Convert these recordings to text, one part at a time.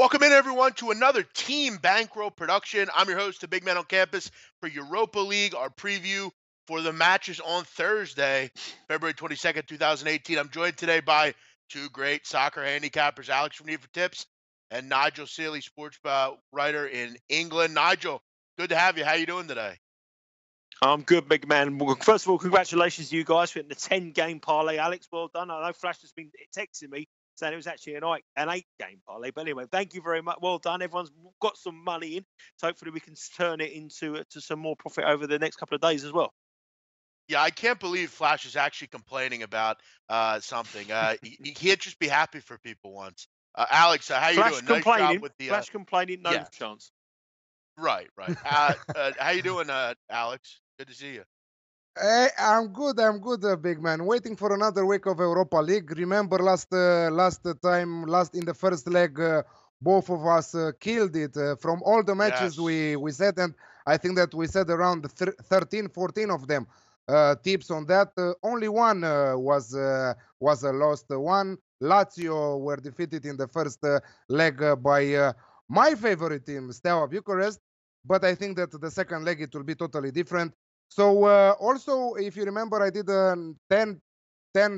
Welcome in, everyone, to another Team Bankroll production. I'm your host, the Big Man on Campus, for Europa League, our preview for the matches on Thursday, February 22nd, 2018. I'm joined today by two great soccer handicappers, Alex from Need for Tips and Nigel Seeley, sports writer in England. Nigel, good to have you. How you doing today? I'm good, big man. Well, first of all, congratulations to you guys for hitting the 10-game parlay. Alex, well done. I know Flash has been texting me saying it was actually an 8-game parlay. But anyway, thank you very much. Well done. Everyone's got some money in. So hopefully we can turn it into some more profit over the next couple of days as well. Yeah, I can't believe Flash is actually complaining about something. He can't just be happy for people once. Alex, how you Flash doing? Nice job complaining. with the Flash complaining. No yeah. chance. Right. How you doing, Alex? Good to see you. Hey, I'm good. Big man. Waiting for another week of Europa League. Remember last in the first leg, both of us killed it from all the matches Yes. we said, and I think that we said around 13, 14 of them tips on that. Only one was a lost one. Lazio were defeated in the first leg by my favorite team, Steaua Bucharest. But I think that the second leg it will be totally different. So also, if you remember, I did a 10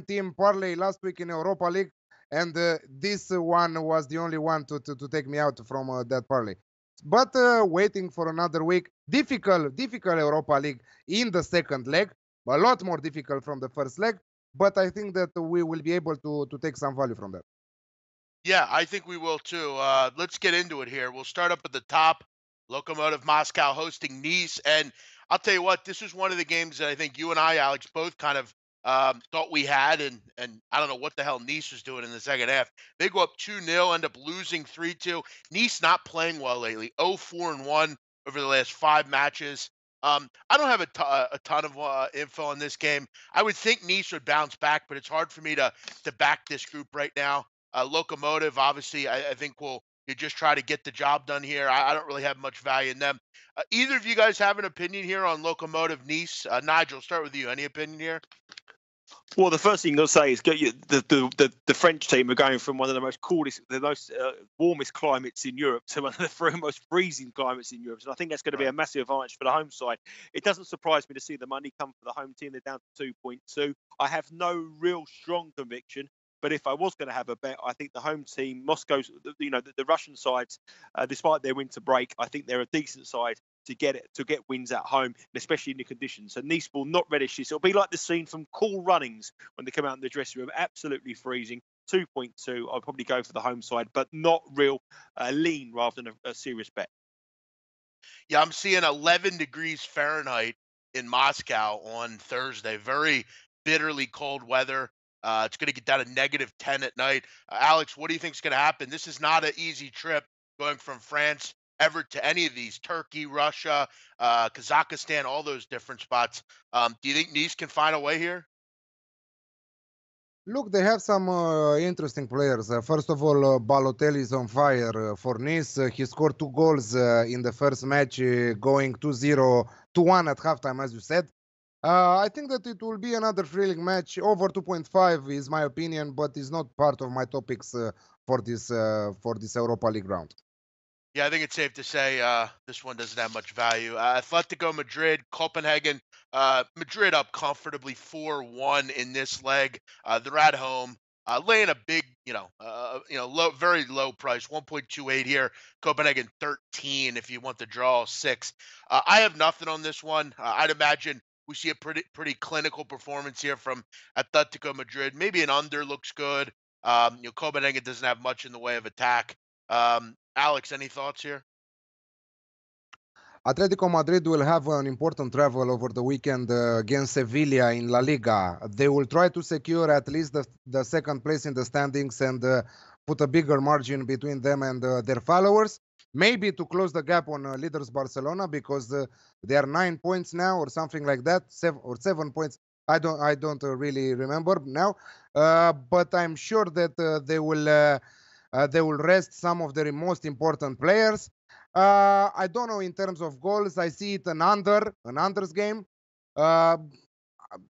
team parlay last week in Europa League, and this one was the only one to take me out from that parlay. But waiting for another week, difficult Europa League in the second leg, a lot more difficult from the first leg. But I think that we will be able to take some value from that. Yeah, I think we will too. Let's get into it here. We'll start up at the top. Lokomotiv Moscow hosting Nice, and I'll tell you what, this was one of the games that I think you and I, Alex, both kind of thought we had, and I don't know what the hell Nice was doing in the second half. They go up 2-0, end up losing 3-2. Nice not playing well lately, 0-4-1 over the last 5 matches. I don't have a ton of info on this game. I would think Nice would bounce back, but it's hard for me to back this group right now. Lokomotiv, obviously, I think will you just try to get the job done here. I don't really have much value in them. Either of you guys have an opinion here on Lokomotiv Nice? Nigel, start with you. Any opinion here? Well, the first thing I'll say is the French team are going from one of the most warmest climates in Europe to one of the most freezing climates in Europe. So I think that's going to be a massive advantage for the home side. It doesn't surprise me to see the money come for the home team. They're down to 2.2. I have no real strong conviction. But if I was going to have a bet, I think the home team, Moscow's, the Russian sides, despite their winter break, I think they're a decent side to get wins at home, and especially in the conditions. So Nice will not relish this. It'll be like the scene from Cool Runnings when they come out in the dressing room, absolutely freezing. 2.2. I'll probably go for the home side, but not real lean rather than a serious bet. Yeah, I'm seeing 11 degrees Fahrenheit in Moscow on Thursday. Very bitterly cold weather. It's going to get down to -10 at night. Alex, what do you think is going to happen? This is not an easy trip going from France ever to any of these, Turkey, Russia, Kazakhstan, all those different spots. Do you think Nice can find a way here? Look, they have some interesting players. First of all, Balotelli is on fire for Nice. He scored 2 goals in the first match, going 2-0, 2-1 at halftime, as you said. I think that it will be another thrilling match. Over 2.5 is my opinion, but it's not part of my topics for this Europa League round. Yeah, I think it's safe to say this one doesn't have much value. Atletico Madrid, Copenhagen. Madrid up comfortably 4-1 in this leg. They're at home, laying a big, very low price, 1.28 here. Copenhagen 13 if you want the draw 6. I have nothing on this one. I'd imagine we see a pretty clinical performance here from Atletico Madrid. Maybe an under looks good. Copenhagen doesn't have much in the way of attack. Alex, any thoughts here? Atletico Madrid will have an important travel over the weekend against Sevilla in La Liga. They will try to secure at least the second place in the standings and put a bigger margin between them and their followers. Maybe to close the gap on leaders Barcelona, because they are 9 points now or something like that, 7 points. I don't really remember now, but I'm sure that they will rest some of their most important players. I don't know in terms of goals. I see it an unders game. Uh,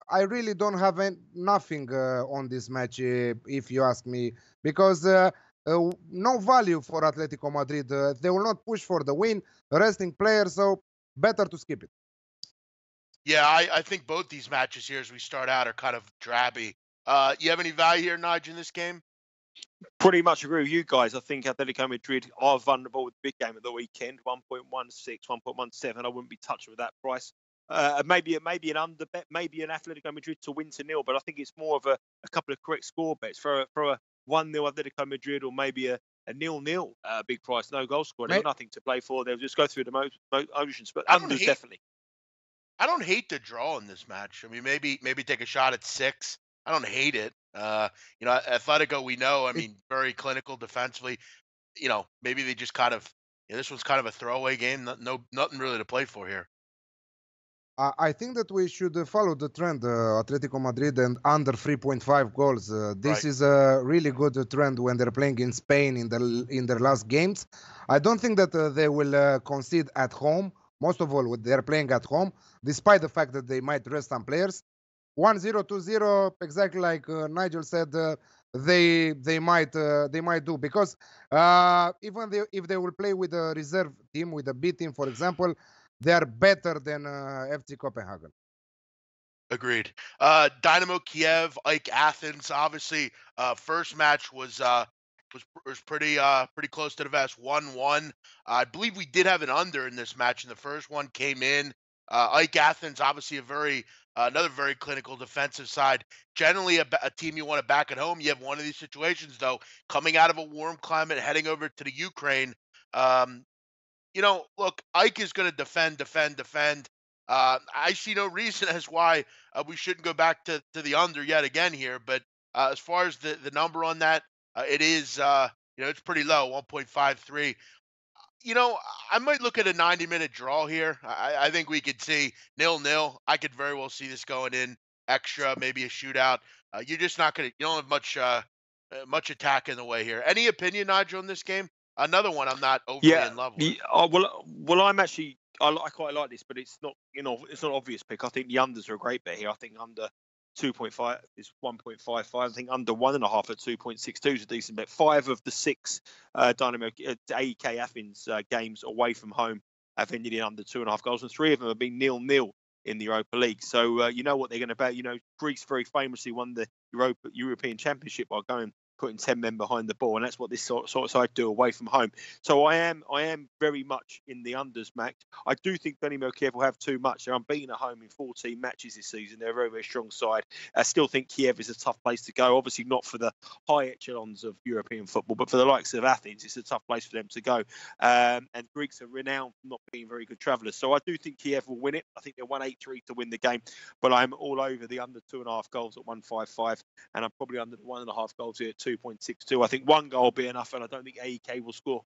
I really don't have nothing on this match, if you ask me, because no value for Atletico Madrid. They will not push for the win, resting players, so better to skip it. Yeah, I think both these matches here as we start out are kind of drabby. You have any value here, Nigel, in this game? Pretty much agree with you guys. I think Atletico Madrid are vulnerable with the big game of the weekend, 1.16, 1.17. I wouldn't be touched with that price. Maybe an under bet, maybe an Atletico Madrid to win to nil, but I think it's more of a couple of correct score bets for a 1-0 Atletico Madrid or maybe a 0-0 big price, no goal scorer. They've got nothing to play for. They'll just go through the motions, but unders definitely. I don't hate the draw in this match. I mean, maybe take a shot at 6. I don't hate it. Atletico, we know. I mean, very clinical defensively. Maybe they just kind of. This one's kind of a throwaway game. Nothing really to play for here. I think that we should follow the trend, Atletico Madrid and under 3.5 goals. This is a really good trend when they're playing in Spain in their last games. I don't think that they will concede at home. Most of all, they're playing at home, despite the fact that they might rest some players. 1-0, 2-0, exactly like Nigel said, they might do, because even if they will play with a reserve team, with a B team, for example, they are better than FC Copenhagen. Agreed. Dynamo Kiev, Ike Athens. Obviously, first match was pretty close to the vest. 1-1. I believe we did have an under in this match, and the first one came in. Ike Athens, obviously another very clinical defensive side. Generally, a team you want to back at home. You have one of these situations though, coming out of a warm climate, heading over to the Ukraine. Look, Ike is going to defend. I see no reason as why we shouldn't go back to the under yet again here. But as far as the number on that, it is it's pretty low, 1.53. I might look at a 90-minute draw here. I think we could see 0-0. I could very well see this going in extra, maybe a shootout. You're just not going to. You don't have much attack in the way here. Any opinion, Nigel, on this game? Another one I'm not overly in love with. Well, I'm actually I quite like this, but it's not it's not an obvious pick. I think the unders are a great bet here. I think under 2.5 is 1.55. I think under 1.5 at 2.62 is a decent bet. 5 of the 6 Dynamo AEK Athens games away from home have ended in under 2.5 goals, and 3 of them have been 0-0 in the Europa League. So you know what they're going to bet. Greece very famously won the European Championship by putting 10 men behind the ball, and that's what this sort of side do away from home. So I am very much in the unders, Mac. I do think Dynamo Kiev will have too much. They're unbeaten at home in 14 matches this season. They're a very, very strong side. I still think Kiev is a tough place to go. Obviously not for the high echelons of European football, but for the likes of Athens, it's a tough place for them to go. And Greeks are renowned for not being very good travellers. So I do think Kiev will win it. I think they're 183 to win the game, but I'm all over the under 2.5 goals at 155, and I'm probably under the 1.5 goals here at 2.62. I think 1 goal will be enough, and I don't think AEK will score.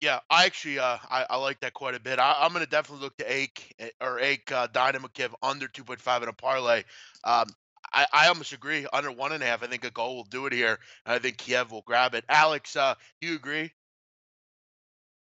Yeah, I actually I like that quite a bit. I'm going to definitely look to AEK Dynamo Kiev under 2.5 in a parlay. I almost agree, under 1.5. I think a goal will do it here, and I think Kiev will grab it. Alex, do you agree?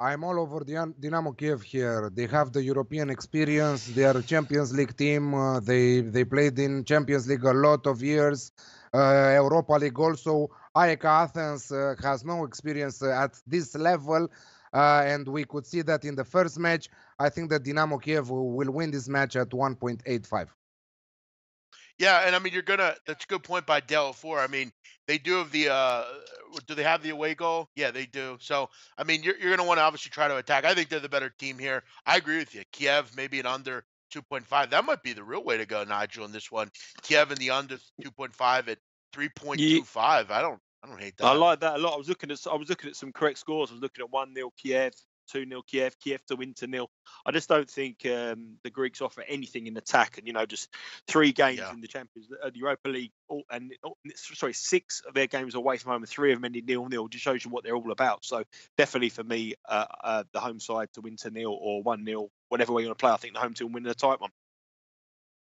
I'm all over the Dynamo Kiev here. They have the European experience. They are a Champions League team. They played in Champions League a lot of years. Europa League also. AEK Athens has no experience at this level. And we could see that in the first match. I think that Dynamo Kiev will win this match at 1.85. Yeah, and I mean that's a good point by Dell 4. I mean, they do have do they have the away goal? Yeah, they do. So, I mean, you're going to want to obviously try to attack. I think they're the better team here. I agree with you. Kiev maybe an under 2.5. That might be the real way to go, Nigel, in this one. Kiev in the under 2.5 at 3.25. I don't hate that. I like that a lot. I was looking at some correct scores. I was looking at 1-0 Kiev, 2-0 Kiev to win to nil. I just don't think the Greeks offer anything in attack, and just 3 games in the the Europa League, and 6 of their games away from home, and 3 of them ended 0-0. Just shows you what they're all about. So definitely for me, the home side to win to nil or 1-0, whatever way you want to play. I think the home team win a tight one.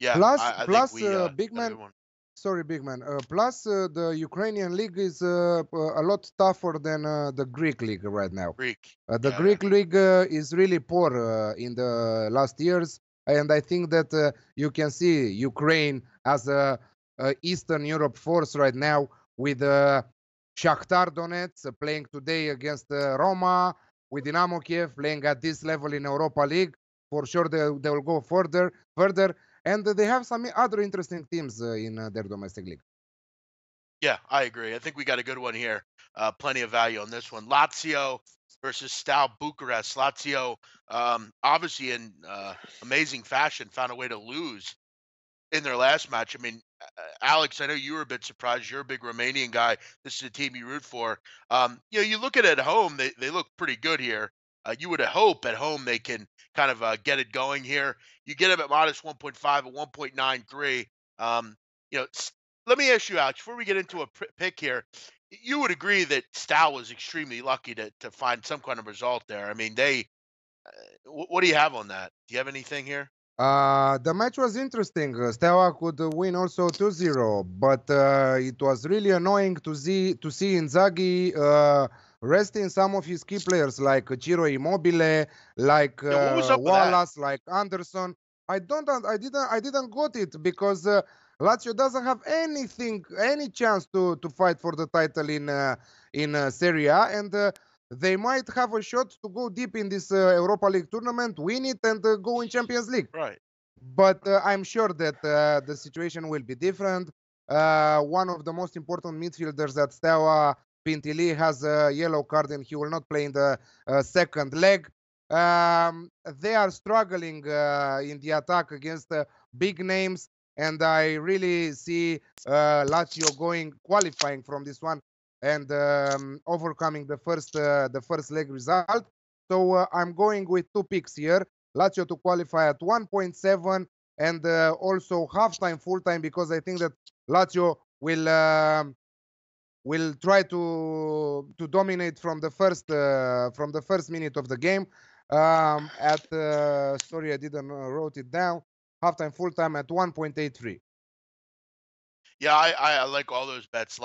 Yeah. Plus, big man. Sorry, big man. Plus, the Ukrainian league is a lot tougher than the Greek league right now. The Greek league is really poor in the last years, and I think that you can see Ukraine as a Eastern Europe force right now with Shakhtar Donetsk playing today against Roma, with Dynamo Kiev playing at this level in Europa League. For sure, they will go further, and they have some other interesting teams in their domestic league. Yeah, I agree. I think we got a good one here. Plenty of value on this one. Lazio versus Steaua Bucharest. Lazio, obviously in amazing fashion, found a way to lose in their last match. I mean, Alex, I know you were a bit surprised. You're a big Romanian guy. This is a team you root for. You look at home, they look pretty good here. You would hope at home they can kind of get it going here. You get them at minus 1.5 and 1.93. Um, you know, s- Let me ask you, Alex, before we get into a pick here, you would agree that Stal was extremely lucky to find some kind of result there. I mean, what do you have on that? Do you have anything here? The match was interesting. Steaua could win also 2-0, but it was really annoying to see Inzaghi resting some of his key players like Ciro Immobile, like Yeah, what was up with that? Wallace, like Anderson. I didn't got it because Lazio doesn't have any chance to fight for the title in Serie A, and they might have a shot to go deep in this Europa League tournament, win it, and go in Champions League. Right. But I'm sure that the situation will be different. One of the most important midfielders at Steaua, Pintili, has a yellow card and he will not play in the second leg. They are struggling in the attack against big names, and I really see Lazio qualifying from this one and overcoming the first leg result. So I'm going with two picks here. Lazio to qualify at 1.7 and also halftime, full time, because I think that Lazio will try to dominate from the first minute of the game. Sorry, I didn't wrote it down. Halftime, full time at 1.83. Yeah, I like all those bets.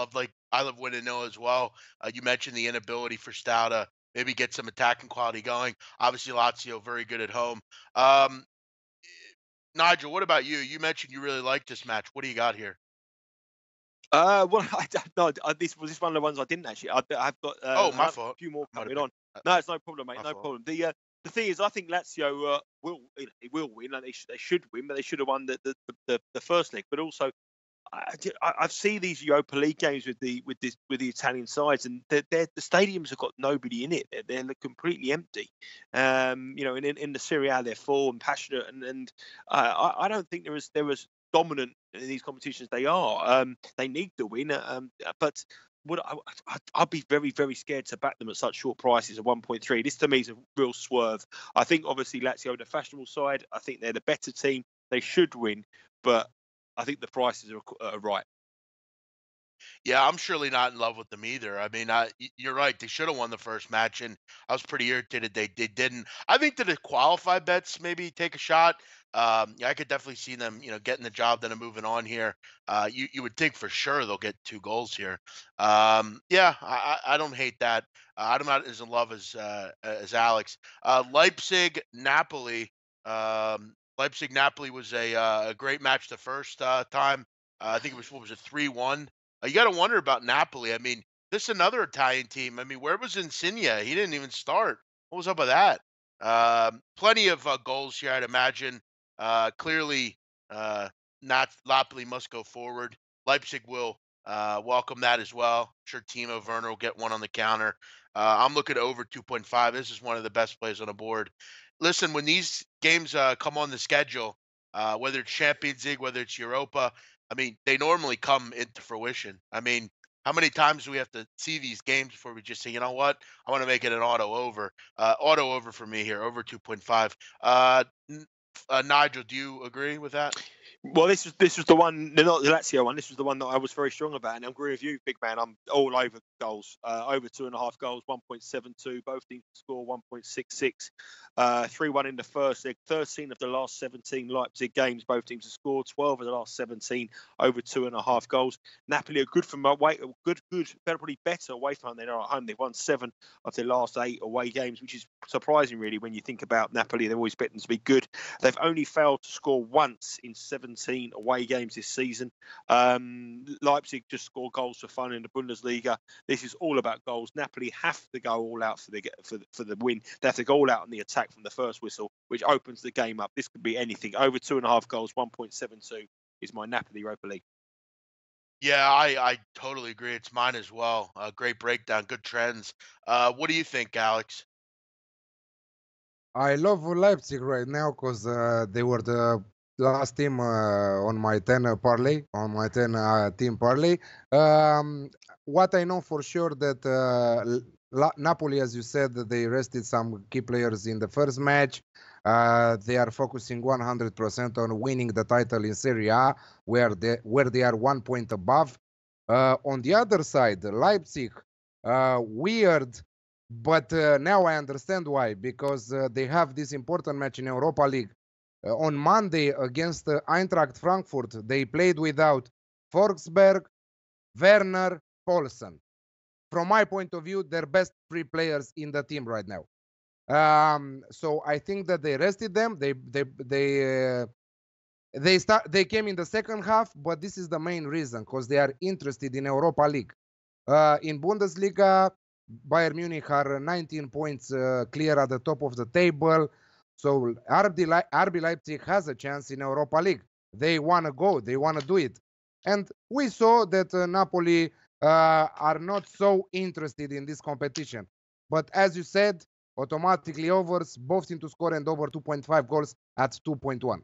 I love win and know as well. You mentioned the inability for Stout to maybe get some attacking quality going. Obviously, Lazio very good at home. Um, Nigel, what about you? You mentioned you really like this match. What do you got here? Well, I don't know. This was one of the ones I didn't actually. I've got Oh, I my have a fault. few more Might have coming been on. No, it's no problem, mate. my No fault. problem. The thing is, I think Lazio they will win, and they should win, but they should have won the first leg. But also, I've seen these Europa League games with the Italian sides, and the stadiums have got nobody in it. They're completely empty. In the Serie A, they're full and passionate, and I don't think they're as dominant in these competitions. They are. They need to win, but. I'd be very, very scared to back them at such short prices of 1.3. This to me is a real swerve. I think obviously Lazio are the fashionable side. I think they're the better team. They should win, but I think the prices are right. Yeah, I'm surely not in love with them either. I mean, you're right. They should have won the first match, and I was pretty irritated they didn't. I think that the qualified bets maybe take a shot. Yeah, I could definitely see them, getting the job done and moving on here. You would think for sure they'll get 2 goals here. Yeah, I don't hate that. I'm not as in love as Alex. Leipzig Napoli. Leipzig Napoli was a great match the first time. I think it was what was it 3-1. You got to wonder about Napoli. I mean, this is another Italian team. I mean, where was Insigne? He didn't even start. What was up with that? Plenty of goals here, I'd imagine. Clearly, not Napoli must go forward. Leipzig will welcome that as well. I'm sure Timo Werner will get one on the counter. I'm looking at over 2.5. This is one of the best plays on the board. Listen, when these games come on the schedule, whether it's Champions League, whether it's Europa, I mean, they normally come into fruition. I mean, how many times do we have to see these games before we just say, you know what, I want to make it an auto over? Auto over for me here, over 2.5. Nigel, do you agree with that? Well, this was the one, not the Lazio one. This was the one that I was very strong about, and I agree with you, big man. I'm all over goals, over 2.5 goals, 1.72. Both teams score 1.66, 3-1 in the first leg. 13 of the last 17 Leipzig games, both teams have scored 12 of the last 17, over 2.5 goals. Napoli are good from away, probably better away from home than they are at home. They've won 7 of their last 8 away games, which is surprising, really, when you think about Napoli. They've always bet them to be good. They've only failed to score once in 17 17 away games this season. Leipzig just score goals for fun in the Bundesliga. This is all about goals. Napoli have to go all out for the win. They have to go all out on the attack from the first whistle, which opens the game up. This could be anything. Over 2.5 goals, 1.72 is my Napoli Europa League. Yeah, I totally agree. It's mine as well. Great breakdown, good trends. What do you think, Alex? I love Leipzig right now because they were the last team on my 10 parlay, on my 10 team parlay. Um, what I know for sure that Napoli, as you said, they rested some key players in the first match. They are focusing 100% on winning the title in Serie A, where they are 1 point above. On the other side, Leipzig, weird, but now I understand why, because they have this important match in Europa League. On Monday against Eintracht Frankfurt, they played without Forsberg, Werner, Paulsen. From my point of view, they're best three players in the team right now. So I think that they rested them. They came in the second half, but this is the main reason because they are interested in Europa League. In Bundesliga, Bayern Munich are 19 points clear at the top of the table. So RB Leipzig has a chance in Europa League. They want to go. They want to do it. And we saw that Napoli are not so interested in this competition. But as you said, automatically overs, both teams to score and over 2.5 goals at 2.1.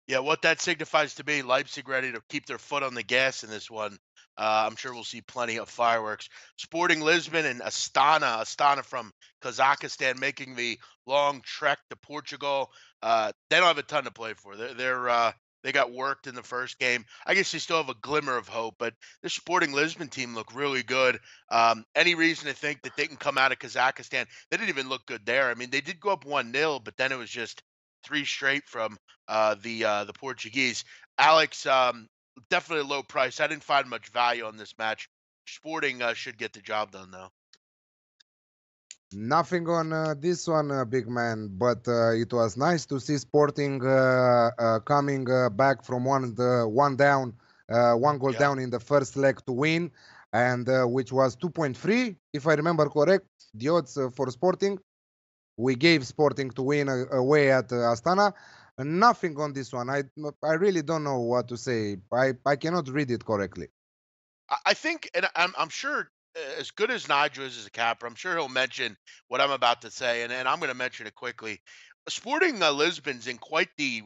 Yeah, what that signifies to me, Leipzig ready to keep their foot on the gas in this one. I'm sure we'll see plenty of fireworks. Sporting Lisbon and Astana from Kazakhstan making the long trek to Portugal. They don't have a ton to play for. They got worked in the first game. I guess they still have a glimmer of hope, but the Sporting Lisbon team look really good. Any reason to think that they can come out of Kazakhstan? They didn't even look good there. I mean, they did go up 1-0, but then it was just three straight from the Portuguese. Alex, definitely a low price. I didn't find much value on this match. Sporting should get the job done though. Nothing on this one, big man, but it was nice to see Sporting coming back from one down, one goal Yeah. down in the first leg to win, and which was 2.3, if I remember correct. The odds for Sporting, we gave Sporting to win away at Astana. Nothing on this one. I really don't know what to say. I cannot read it correctly. I think, and I'm sure, as good as Nigel is as a capper, I'm sure he'll mention what I'm about to say, and I'm going to mention it quickly. Sporting Lisbon's in quite the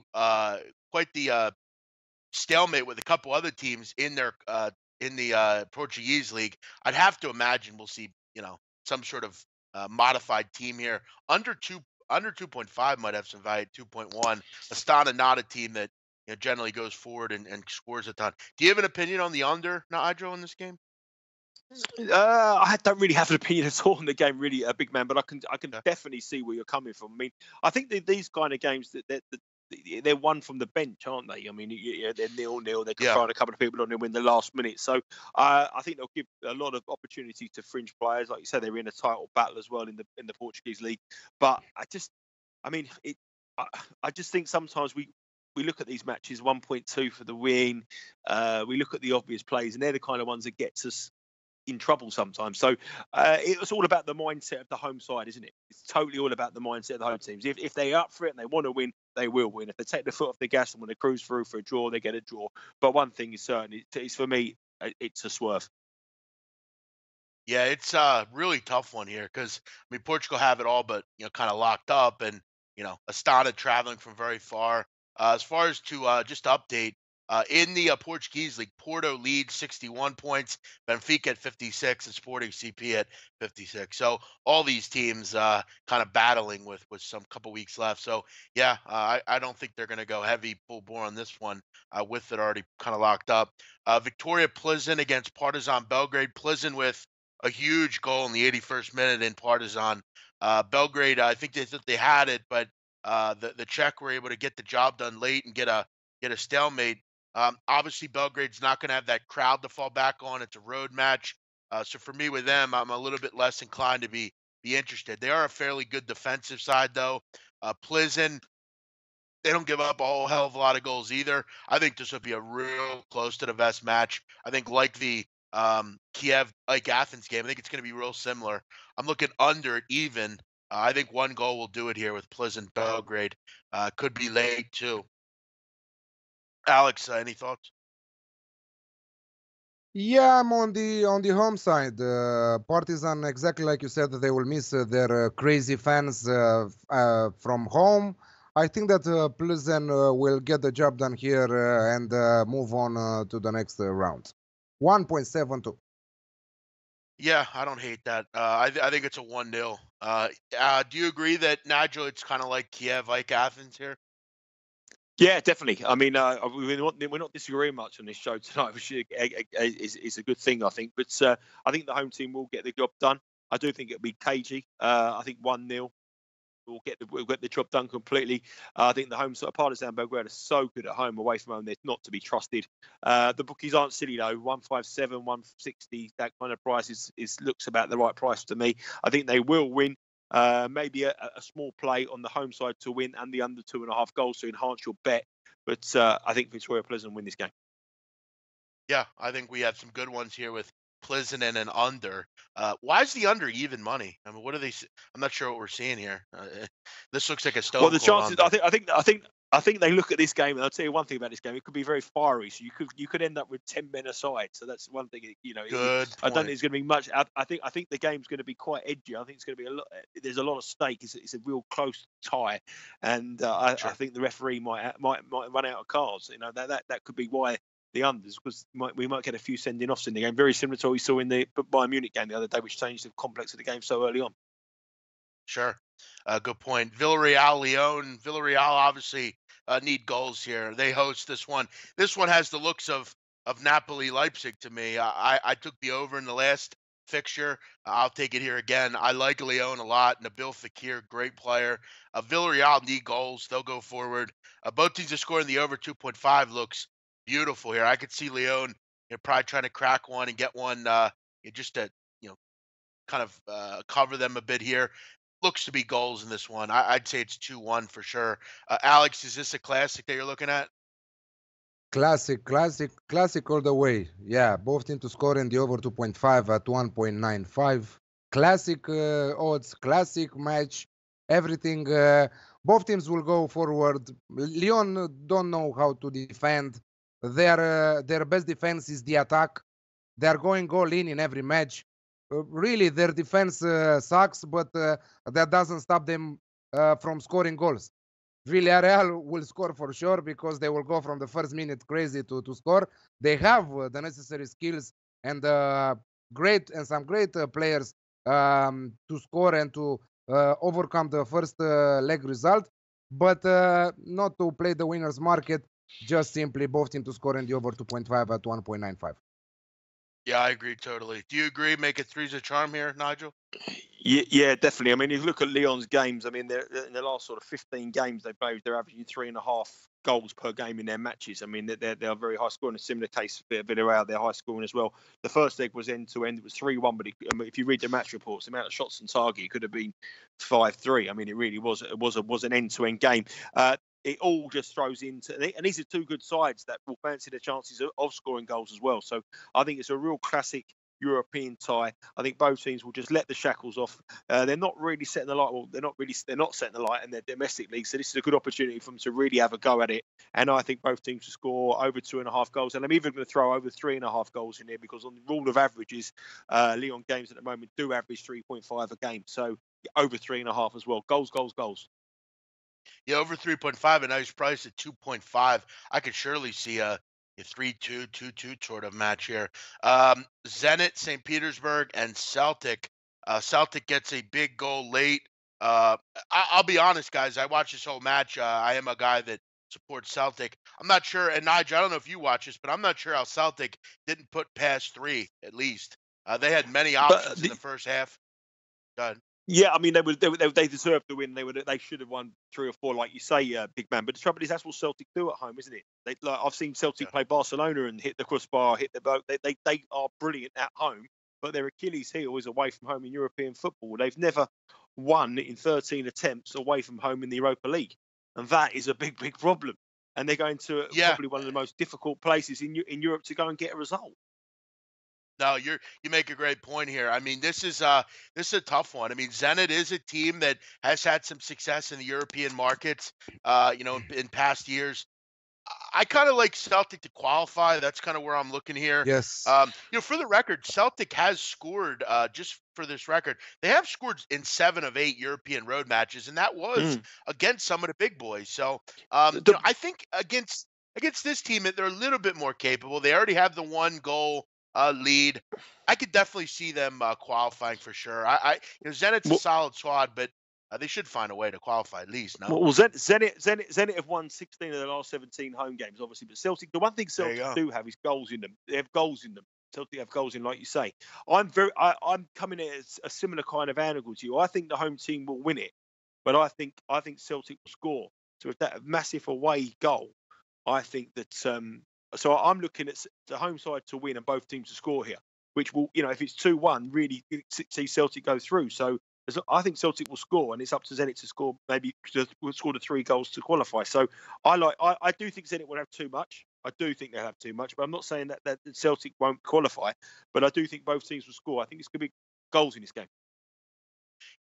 stalemate with a couple other teams in the Portuguese league. I'd have to imagine we'll see some sort of modified team here. Under 2.5 might have some value. 2.1. Astana not a team that generally goes forward and scores a ton. Do you have an opinion on the under, Nigel, in this game? I don't really have an opinion at all on the game, really, a big man. But I can Okay. definitely see where you're coming from. I mean, I think these kind of games they're won from the bench, aren't they? I mean, they're 0-0. They can Yeah. find a couple of people on them in the last minute. So I think they'll give a lot of opportunity to fringe players. Like you said, they're in a title battle as well in the Portuguese league. But I just think sometimes we look at these matches, 1.2 for the win. We look at the obvious plays, and they're the kind of ones that gets us in trouble sometimes. So it was all about the mindset of the home side, isn't it? It's totally all about the mindset of the home teams. If they're up for it and they want to win, they will win. If they take the foot off the gas and want to cruise through for a draw, they get a draw. But one thing is certain, it's for me, it's a swerve. Yeah, it's a really tough one here because I mean Portugal have it all, but kind of locked up, and Astana traveling from very far. As far as to just update, in the Portuguese league, Porto leads 61 points, Benfica at 56, and Sporting CP at 56. So all these teams kind of battling with some couple weeks left. So yeah, I don't think they're going to go heavy full bore on this one with it already kind of locked up. Victoria Plzen against Partizan Belgrade. Plzen with a huge goal in the 81st minute in Partizan. Belgrade, I think they thought they had it, but the Czech were able to get the job done late and get a stalemate. Obviously, Belgrade's not going to have that crowd to fall back on. It's a road match, so for me with them, I'm a little bit less inclined to be interested. They are a fairly good defensive side, though. Plzen, They don't give up a whole hell of a lot of goals either. I think this would be a real close to the best match. I think like the Kiev like Athens game, I think it's going to be real similar. I'm looking under it even. I think one goal will do it here with Pleasant Belgrade. Could be late too. Alex, any thoughts? Yeah, I'm on the home side. Partizan, exactly like you said, they will miss their crazy fans from home. I think that Plzen will get the job done here and move on to the next round. 1.72. Yeah, I don't hate that. I think it's a 1-0. Do you agree that Nigel, it's kind of like Kiev, like Athens here? Yeah, definitely. I mean, we're not disagreeing much on this show tonight, which is a good thing, I think. But I think the home team will get the job done. I do think it'll be cagey. I think 1-0 will get the job done completely. I think the home side, Partizan Belgrade, are so good at home, away from home, they're not to be trusted. The bookies aren't silly though. 157, 160, that kind of price is looks about the right price to me. I think they will win. Maybe a small play on the home side to win and the under 2.5 goals to enhance your bet. But I think Victoria Pleasant win this game. Yeah, I think we have some good ones here with Pleasant and an under. Why is the under even money? I mean, what are they? I'm not sure what we're seeing here. This looks like a Well, stone the cold chances, under. I think they look at this game, and I'll tell you one thing about this game: it could be very fiery. So you could end up with 10 men aside. So that's one thing. Good I don't think point. it's going to be much. I think the game's going to be quite edgy. I think it's going to be a lot. There's a lot of stake. It's a real close tie, and I Sure. think the referee might run out of cards. That could be why the unders, because we might get a few sending offs in the game, very similar to what we saw in the Bayern Munich game the other day, which changed the complex of the game so early on. Sure. Good point. Villarreal, Leon. Villarreal obviously need goals here. They host this one. This one has the looks of Napoli, Leipzig to me. I took the over in the last fixture. I'll take it here again. I like Leon a lot. Nabil Fekir, great player. Villarreal need goals. They'll go forward. Both teams are scoring the over 2.5. Looks beautiful here. I could see Leon, probably trying to crack one and get one, just to you know kind of cover them a bit here. Looks to be goals in this one. I'd say it's 2-1 for sure. Alex, is this a classic that you're looking at? Classic all the way. Yeah, both teams to score in the over 2.5 at 1.95. Classic odds, classic match, everything. Both teams will go forward. Lyon don't know how to defend. Their best defense is the attack. They are going all in every match. Really, their defense sucks, but that doesn't stop them from scoring goals. Villarreal will score for sure because they will go from the first minute crazy to score. They have the necessary skills and some great players to score and to overcome the first leg result, but not to play the winners market. Just simply both teams to score in the over 2.5 at 1.95. Yeah, I agree totally. Do you agree? Make it three's a charm here, Nigel? Yeah, definitely. I mean, if you look at Lyon's games, I mean, they're in the last sort of 15 games they played, they're averaging 3.5 goals per game in their matches. I mean, they're very high scoring. A similar case for Villarreal, they're high scoring as well. The first leg was end to end. It was 3-1, but if you read the match reports, the amount of shots on target, it could have been 5-3. I mean, it really was an end to end game. It all just throws into, and these are two good sides that will fancy the chances of scoring goals as well. So I think it's a real classic European tie. I think both teams will just let the shackles off. They're not really setting the light. Well, they're not setting the light in their domestic league. So this is a good opportunity for them to really have a go at it. And I think both teams will score over 2.5 goals. And I'm even going to throw over 3.5 goals in there because on the rule of averages, Lyon games at the moment do average 3.5 a game. So over 3.5 as well. Goals, goals, goals. Yeah, over 3.5, a nice price at 2.5. I could surely see a 3-2, 2-2 sort of match here. Zenit, St. Petersburg, and Celtic. Celtic gets a big goal late. I'll be honest, guys. I watched this whole match. I am a guy that supports Celtic. I'm not sure, and Nigel, I don't know if you watch this, but I'm not sure how Celtic didn't put past three at least. They had many But options in the, the first half. Go ahead. Yeah, I mean they deserved the win. They should have won 3 or 4, like you say, big man. But the trouble is that's what Celtic do at home, isn't it? I've seen Celtic Yeah. play Barcelona and hit the crossbar, hit the boat. They are brilliant at home, but their Achilles heel is away from home in European football. They've never won in 13 attempts away from home in the Europa League. and that is a big, big problem. And they're going to Yeah. probably one of the most difficult places in Europe to go and get a result. No, you make a great point here. I mean, this is a tough one. I mean, Zenit is a team that has had some success in the European markets, in past years. I kind of like Celtic to qualify. That's kind of where I'm looking here. Yes. For the record, Celtic has scored, just for this record, they have scored in 7 of 8 European road matches, and that was against some of the big boys. So, I think against this team, they're a little bit more capable. They already have the 1 goal lead. I could definitely see them qualifying for sure. Zenit's a solid squad, but they should find a way to qualify at least. No. Well, Zenit have won 16 of their last 17 home games, obviously. But Celtic, the one thing Celtic do have is goals in them. They have goals in them. Celtic have goals in, like you say. I'm coming at a similar kind of angle to you. I think the home team will win it, but I think Celtic will score. So if that massive away goal, I think that. So I'm looking at the home side to win and both teams to score here, which will, if it's 2-1, really see Celtic go through. So I think Celtic will score, and it's up to Zenit to score. Maybe we'll score the 3 goals to qualify. So I do think Zenit will have too much. I do think they'll have too much, but I'm not saying that Celtic won't qualify. But I do think both teams will score. I think it's going to be goals in this game.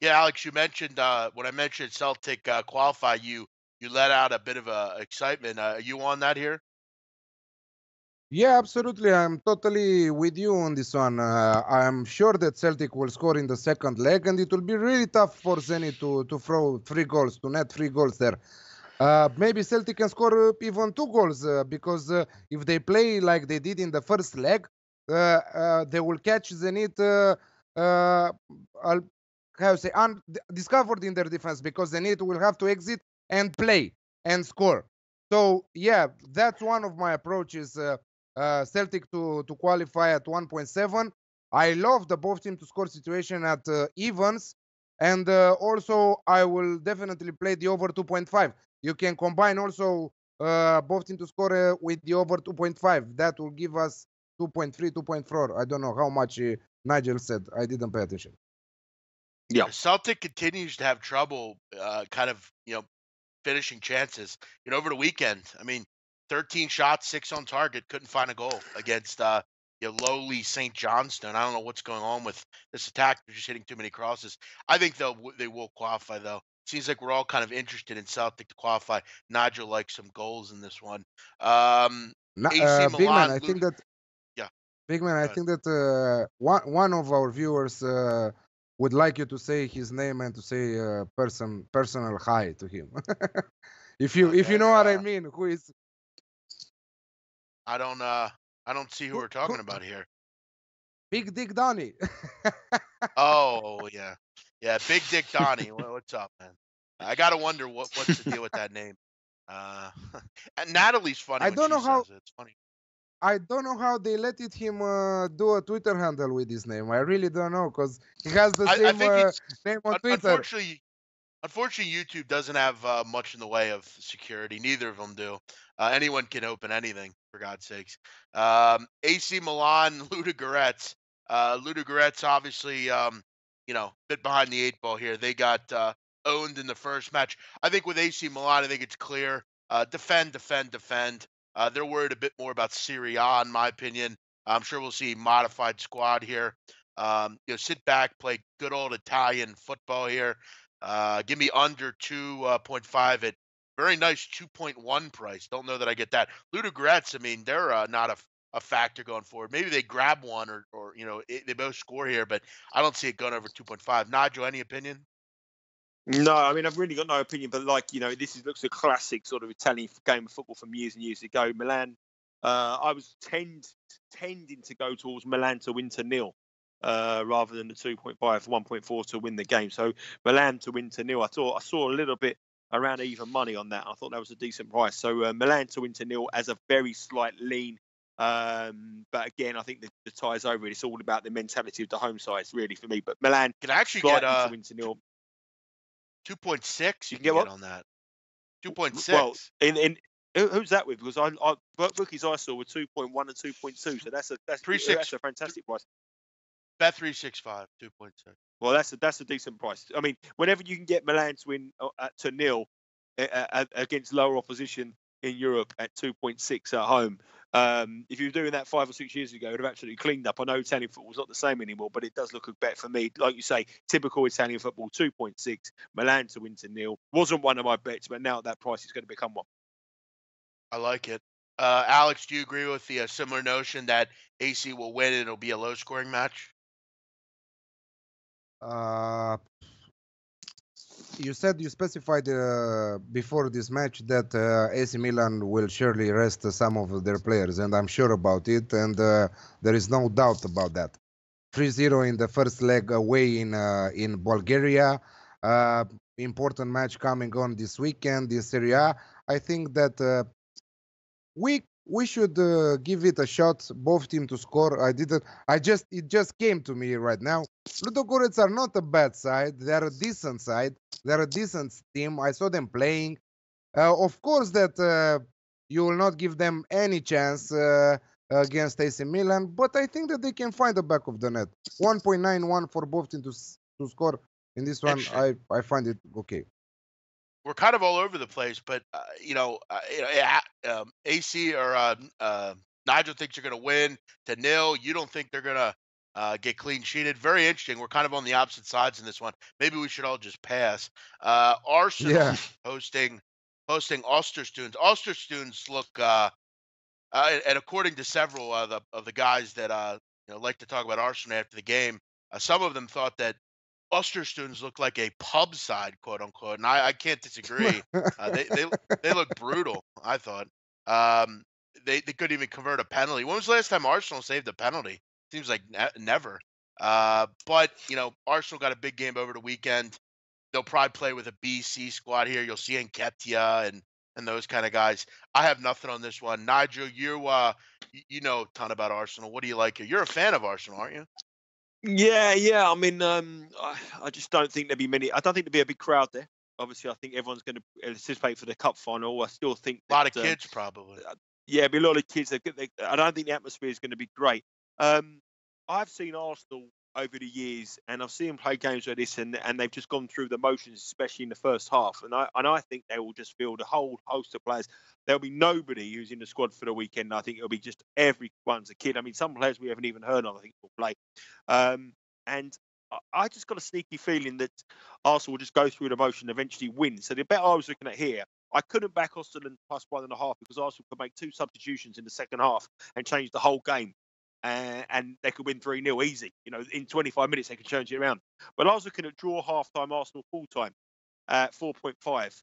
Yeah, Alex, you mentioned when I mentioned Celtic qualify, you let out a bit of excitement. Are you on that here? Yeah, absolutely. I'm totally with you on this one. I'm sure that Celtic will score in the second leg, and it will be really tough for Zenit to throw 3 goals, to net 3 goals there. Maybe Celtic can score even 2 goals because if they play like they did in the first leg, they will catch Zenit, discovered in their defense, because Zenit will have to exit and play and score. So yeah, that's one of my approaches. Celtic to qualify at 1.7. I love the both team to score situation at evens, and also I will definitely play the over 2.5. You can combine also both team to score with the over 2.5. That will give us 2.3, 2.4. I don't know how much Nigel said. I didn't pay attention. Yeah, Celtic continues to have trouble, finishing chances. Over the weekend, I mean, 13 shots, 6 on target, couldn't find a goal against lowly St. Johnstone. I don't know what's going on with this attack. They're just hitting too many crosses. I think they will qualify though. Seems like we're all kind of interested in Celtic to qualify. Nigel likes some goals in this one. AC Milan. Big man, I think that. Yeah. Big man, I think that one of our viewers would like you to say his name and to say personal hi to him. if you know what I mean, who is? I don't see who we're talking about here. Big Dick Donnie. Oh yeah, Big Dick Donnie. What's up, man? I gotta wonder what's the deal with that name. And Natalie's funny. I don't know how. It's funny. I don't know how they let him do a Twitter handle with his name. I really don't know, because he has the same name on Twitter. Unfortunately, YouTube doesn't have much in the way of security. Neither of them do. Anyone can open anything, for God's sakes. AC Milan, Ludogorets. Ludogorets, obviously, bit behind the 8 ball here. They got owned in the first match. I think with AC Milan, I think it's clear. Defend. They're worried a bit more about Serie A, in my opinion. I'm sure we'll see a modified squad here. Sit back, play good old Italian football here. Give me under 2.5 at very nice 2.1 price. Don't know that I get that. Ludogorets, I mean, they're not a factor going forward. Maybe they grab one or they both score here, but I don't see it going over 2.5. Nigel, any opinion? No, I mean, I've really got no opinion, but this looks a classic sort of Italian game of football from years and years ago. Milan, I was tending to go towards Milan to win to 0. Rather than the 2.5, 1.4 to win the game. So Milan to win to 0. I saw a little bit around even money on that. I thought that was a decent price. So Milan to win to 0 as a very slight lean. But again, I think the tie's over. It's all about the mentality of the home sides, really, for me. But Milan can actually get to win to 0. 2.6. You can get what on that? 2.6. Well, who's that with? Because I bookies I saw were 2.1 and 2.2. So that's a fantastic price. Bet365 2.6. Well, that's a decent price. I mean, whenever you can get Milan to win to 0, against lower opposition in Europe at 2.6 at home. If you were doing that 5 or 6 years ago, it would have absolutely cleaned up. I know Italian football's not the same anymore, but it does look a bet for me. Like you say, typical Italian football, 2.6. Milan to win to 0. Wasn't one of my bets, but now at that price, it's going to become one. I like it. Alex, do you agree with the similar notion that AC will win and it'll be a low-scoring match? You said you specified before this match that AC Milan will surely rest some of their players, and I'm sure about it, and there is no doubt about that. 3-0 in the first leg away in Bulgaria. Important match coming on this weekend in Serie A. I think that we should give it a shot, both team to score. It just came to me right now. Ludogorets are not a bad side. They're a decent side. They're a decent team. I saw them playing. Of course that you will not give them any chance against AC Milan, but I think that they can find the back of the net. 1.91 for both teams to score in this one. I find it okay. We're kind of all over the place, but AC or Nigel thinks you're going to win to 0. You don't think they're going to get clean sheeted. Very interesting. We're kind of on the opposite sides in this one. Maybe we should all just pass. Arsenal hosting Osterstoons. Osterstoons look, and according to several of the guys that like to talk about Arsenal after the game, some of them thought that Osterstoons look like a pub side, quote unquote, and I can't disagree. They look brutal. I thought they couldn't even convert a penalty. When was the last time Arsenal saved a penalty? Seems like never. But Arsenal got a big game over the weekend. They'll probably play with a BC squad here. You'll see Nketiah and those kind of guys. I have nothing on this one. Nigel, you know a ton about Arsenal. What do you like here? You're a fan of Arsenal, aren't you? Yeah. I mean, I just don't think there'll be many. I don't think there'll be a big crowd there. Obviously, I think everyone's going to anticipate for the cup final. I still think a lot of kids probably. Yeah, it'll be a lot of kids. I don't think the atmosphere is going to be great. I've seen Arsenal over the years, and I've seen them play games like this, and they've just gone through the motions, especially in the first half. And I think they will just field a whole host of players. There'll be nobody who's in the squad for the weekend. I think it'll be just everyone's a kid. I mean, some players we haven't even heard of, I think, will play. And I just got a sneaky feeling that Arsenal will just go through the motion and eventually win. So the bet I was looking at here, I couldn't back Osterland plus 1.5 because Arsenal could make 2 substitutions in the second half and change the whole game. And they could win 3-0 easy. In 25 minutes, they could change it around. But I was looking at draw half-time, Arsenal full-time at 4.5.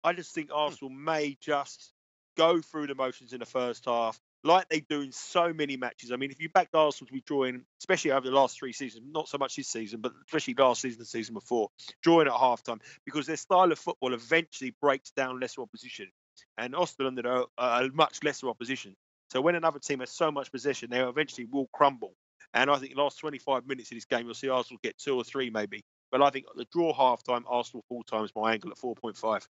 I just think Arsenal may just go through the motions in the first half, like they do in so many matches. I mean, if you backed Arsenal to be drawing, especially over the last 3 seasons, not so much this season, but especially last season, the season before, drawing at half-time, because their style of football eventually breaks down lesser opposition. And Osterland are a much lesser opposition. So when another team has so much possession, they eventually will crumble. And I think the last 25 minutes of this game, you'll see Arsenal get 2 or 3 maybe. But I think the draw half-time, Arsenal full-time is my angle at 4.5.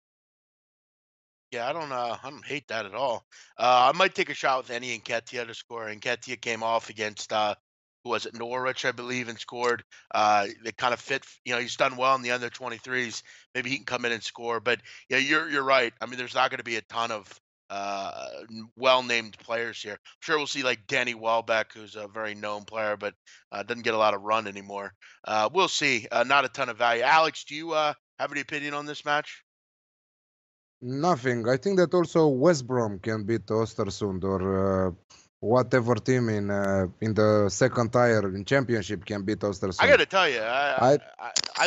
Yeah, I don't hate that at all. I might take a shot with any Nketiah to score. Nketiah came off against who was it, Norwich, I believe, and scored. They kind of fit. He's done well in the under 23s. Maybe he can come in and score. But yeah, you're right. I mean, there's not going to be a ton of well-named players here. I'm sure we'll see like Danny Welbeck, who's a very known player, but doesn't get a lot of run anymore. We'll see. Not a ton of value. Alex, do you have any opinion on this match? Nothing. I think that also West Brom can beat Östersund or whatever team in the second tier in Championship can beat Östersund. I got to tell you, I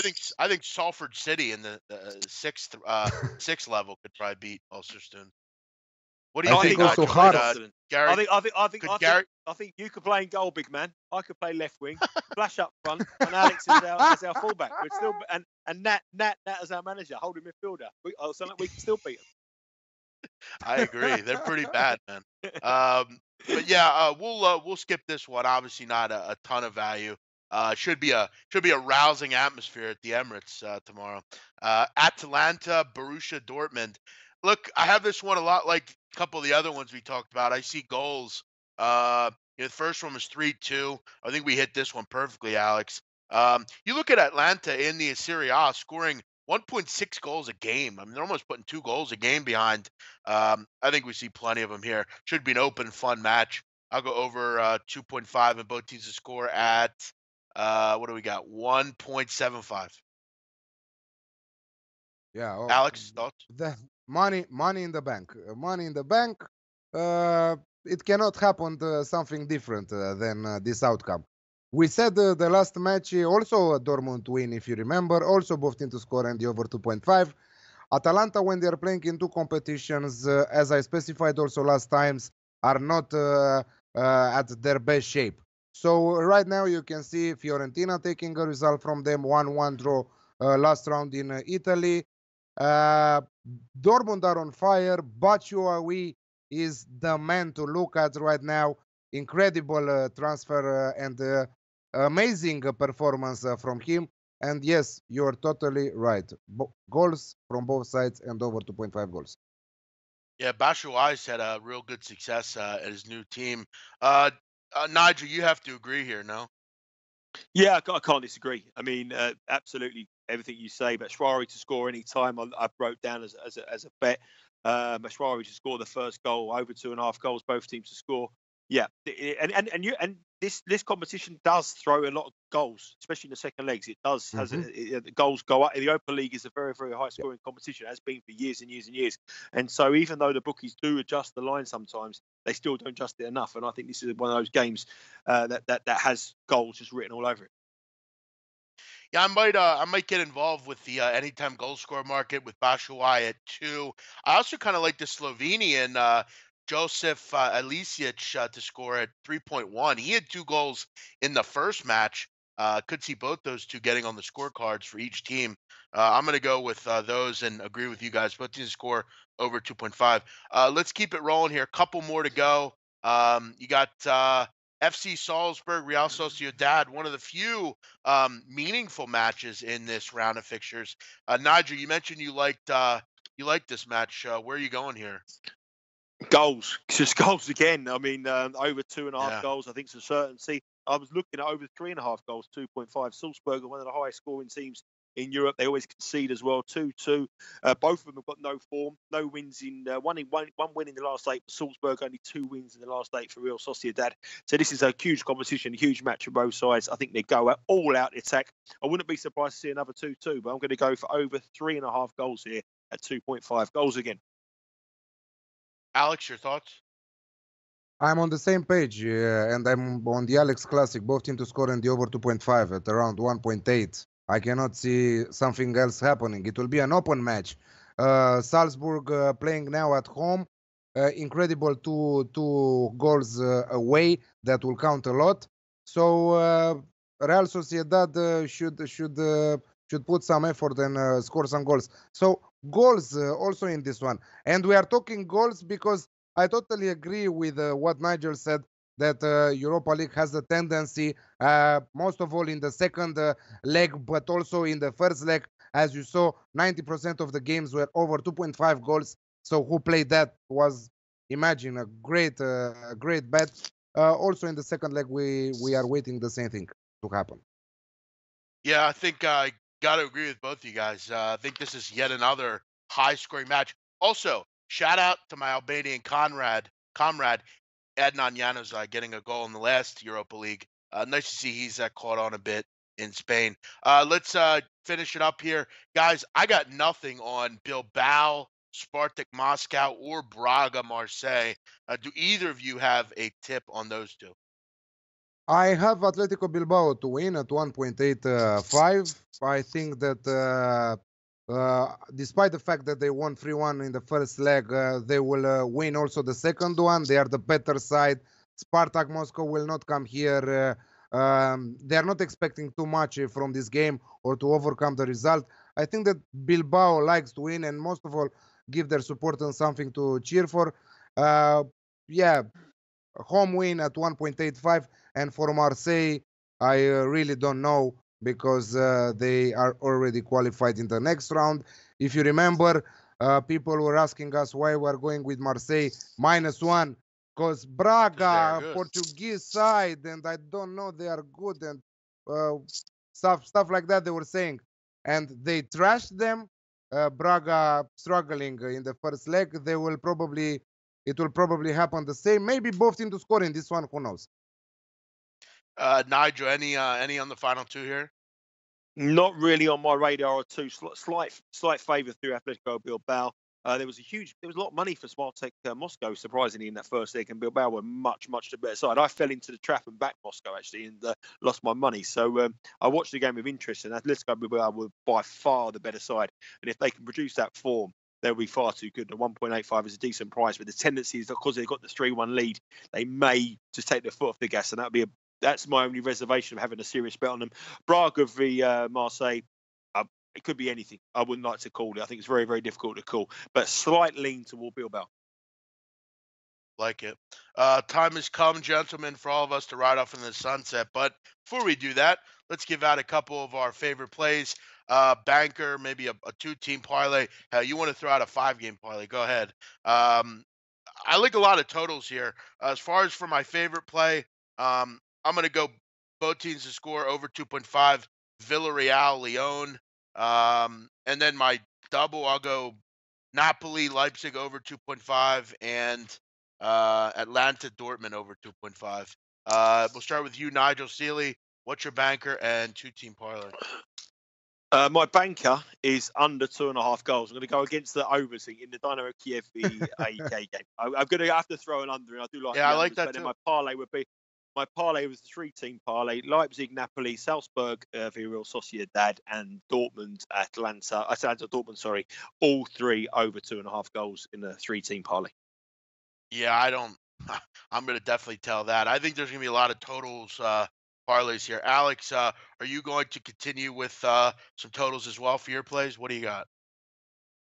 think Salford City in the sixth level could probably beat Östersund. What do you think? Also hard. Gary, I think you could play in goal, big man. I could play left wing, flash up front, and Alex is our fullback. We're still and Nat as our manager, holding midfielder. We can still beat them. I agree. They're pretty bad, man. But yeah, we'll skip this one. Obviously, not a ton of value. Should be a rousing atmosphere at the Emirates tomorrow. Atalanta, Borussia Dortmund. Look, I have this one a lot like a couple of the other ones we talked about. I see goals. The first one was 3-2. I think we hit this one perfectly, Alex. You look at Atlanta in the Serie A scoring 1.6 goals a game. I mean, they're almost putting 2 goals a game behind. I think we see plenty of them here. Should be an open, fun match. I'll go over 2.5 and both teams to score at what do we got? 1.75. Yeah. Oh, Alex, thoughts? the money in the bank. Money in the bank. Uh, it cannot happen to something different than this outcome. We said the last match also Dortmund win, if you remember. Also both teams to score and the over 2.5. Atalanta, when they are playing in two competitions, as I specified also last times, are not at their best shape. So right now you can see Fiorentina taking a result from them, 1-1 draw last round in Italy. Uh, Dortmund are on fire. Batshuayi is the man to look at right now. Incredible transfer and amazing performance from him. And yes, you're totally right. Goals from both sides and over 2.5 goals. Yeah, Batshuayi's had a real good success at his new team. Uh, Nigel, you have to agree here, no? Yeah, I can't disagree. I mean, absolutely everything you say. But Schwari to score any time, I wrote down as a bet. Schwari to score the first goal, over 2.5 goals, both teams to score. Yeah, and this competition does throw a lot of goals, especially in the second legs. It does the goals go up. The Europa League is a very very high scoring competition. It has been for years and years and years. And so even though the bookies do adjust the line sometimes, they still don't adjust it enough. And I think this is one of those games that has goals just written all over it. Yeah, I might get involved with the anytime goal score market with Batshuayi at 2. I also kind of like the Slovenian Josef Alisic to score at 3.1. He had 2 goals in the first match. Could see both those two getting on the scorecards for each team. I'm going to go with those and agree with you guys. Both teams to score over 2.5. Let's keep it rolling here. Couple more to go. You got FC Salzburg, Real Sociedad, one of the few meaningful matches in this round of fixtures. Nigel, you mentioned you liked this match. Where are you going here? Goals, just goals again. I mean, over 2.5 Yeah. goals, I think it's a certainty. I was looking at over 3.5 goals, 2.5. Salzburg are one of the highest scoring teams in Europe. They always concede as well, 2-2. Both of them have got no form, no wins in one win in the last 8. For Salzburg, only 2 wins in the last 8 for Real Sociedad. So this is a huge competition, a huge match on both sides. I think they go all out attack. I wouldn't be surprised to see another 2-2, but I'm going to go for over 3.5 goals here at 2.5 goals again. Alex, your thoughts? I'm on the same page, and I'm on the Alex Classic. Both teams to score in the over 2.5 at around 1.8. I cannot see something else happening. It will be an open match. Salzburg playing now at home. Incredible two goals away. That will count a lot. So Real Sociedad should put some effort and score some goals. So goals also in this one. And we are talking goals because I totally agree with what Nigel said that Europa League has a tendency, most of all in the second leg, but also in the first leg. As you saw, 90% of the games were over 2.5 goals. So who played that was, imagine, a great bet. Also in the second leg, we are waiting the same thing to happen. Yeah, I think I got to agree with both of you guys. I think this is yet another high-scoring match. Also, shout out to my Albanian comrade Adnan Januzaj getting a goal in the last Europa League. Nice to see he's caught on a bit in Spain. Let's finish it up here. Guys, I got nothing on Bilbao, Spartak Moscow, or Braga Marseille. Do either of you have a tip on those two? I have Atletico Bilbao to win at 1.85. I think that despite the fact that they won 3-1 in the first leg, they will win also the second one. They are the better side. Spartak Moscow will not come here. They are not expecting too much from this game or to overcome the result. I think that Bilbao likes to win and most of all give their supporters something to cheer for. Uh, yeah, home win at 1.85. And for Marseille, I really don't know because they are already qualified in the next round. If you remember, people were asking us why we're going with Marseille -1 because Braga, Good. Portuguese side, and I don't know they are good and uh, stuff like that they were saying. and they trash them, Braga struggling in the first leg, it will probably happen the same. Maybe both teams to score in this one. Who knows? Nigel, any on the final two here? Not really on my radar or two. Slight favour through Atletico Bilbao. There was a lot of money for Spartak Moscow, surprisingly, in that first leg, and Bilbao were much the better side. I fell into the trap and backed Moscow, actually, and lost my money. So I watched the game with interest, and Atletico Bilbao were by far the better side. And if they can produce that form, they'll be far too good. The 1.85 is a decent price, but the tendency is, because they've got the 3-1 lead, they may just take their foot off the gas, and that's my only reservation of having a serious bet on them. Braga v Marseille, it could be anything. I wouldn't like to call it. I think it's very, very difficult to call, but slight lean toward Bilbao. Like it. Time has come, gentlemen, for all of us to ride off in the sunset. But before we do that, let's give out a couple of our favorite plays. Banker, maybe a 2-team parlay. Hell, you want to throw out a 5-game parlay? Go ahead. I like a lot of totals here. As far as for my favorite play, I'm going to go both teams to score over 2.5. Villarreal, Lyon. And then my double, I'll go Napoli, Leipzig over 2.5, and Atlanta, Dortmund over 2.5. We'll start with you, Nigel Seeley. What's your banker and 2-team parlay? My banker is under 2.5 goals. I'm going to go against the overs in the Dynamo Kiev v AEK game. I'm going to have to throw an under, and I do like. Yeah, I like unders, that but too. My parlay was the 3-team parlay: Leipzig, Napoli, Salzburg v Real Sociedad, and Dortmund, Atlanta. Dortmund, sorry, all three over 2.5 goals in the 3-team parlay. Yeah, I'm going to definitely tell that. I think there's going to be a lot of totals parlays here. Alex, are you going to continue with some totals as well for your plays? What do you got?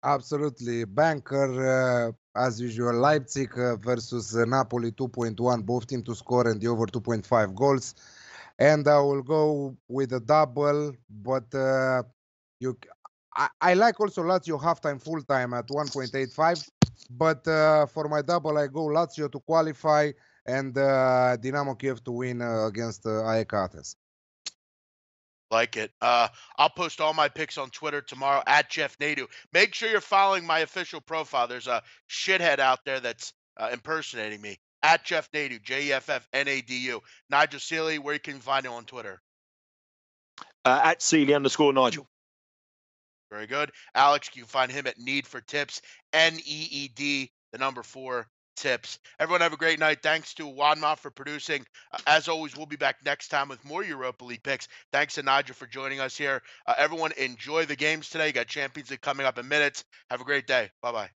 Absolutely. Banker, as usual, Leipzig versus Napoli 2.1, both teams to score and the over 2.5 goals. And I will go with a double, but I like also Lazio halftime, full time at 1.85. But for my double, I go Lazio to qualify and Dynamo Kiev to win against AEK Athens. Like it. I'll post all my picks on Twitter tomorrow at Jeff Nadu. Make sure you're following my official profile. There's a shithead out there that's impersonating me. At Jeff Nadu, JEFFNADU. Nigel Seeley, where you can find him on Twitter? At Seeley_Nigel. Very good. Alex, you can find him at Need for Tips, NEED, the number 4 tips. Everyone have a great night. Thanks to Wanma for producing. As always, we'll be back next time with more Europa League picks. Thanks to Nigel for joining us here. Everyone enjoy the games today. You got Champions League coming up in minutes. Have a great day. Bye-bye.